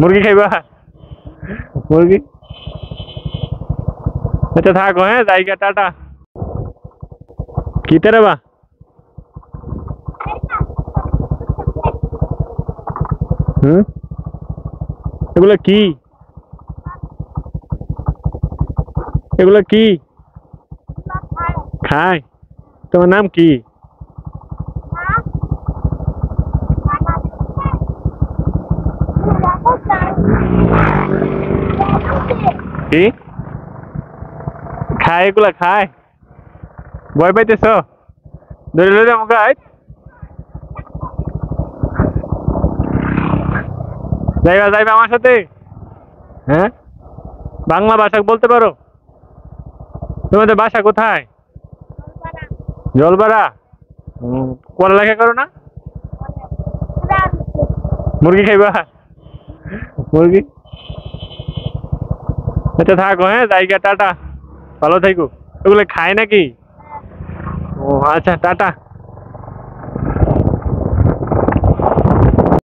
মুরগি খাইবা? মুরগি আচ্ছা থাকো, হ্যাঁ জায়গা, টাটা। কিতে রে বা? হুম, এগুলো কি? এগুলো কি খায়? তোমার নাম কি? কি খায়? এগুলা খায়? ভয় পাইতেছ? ধরে লইলে মুখে যাইবা যাইবা আমার সাথে? হ্যাঁ, বাংলা ভাষা বলতে পারো? তোমাদের বাসা কোথায়? জলপাড়া। পড়ালেখা করো না? মুরগি খাইবা? মুরগি আচ্ছা থাকো, হ্যাঁ জায়গা, টাটা। ভালো থাকো। এগুলো খায় নাকি? ও আচ্ছা, টাটা।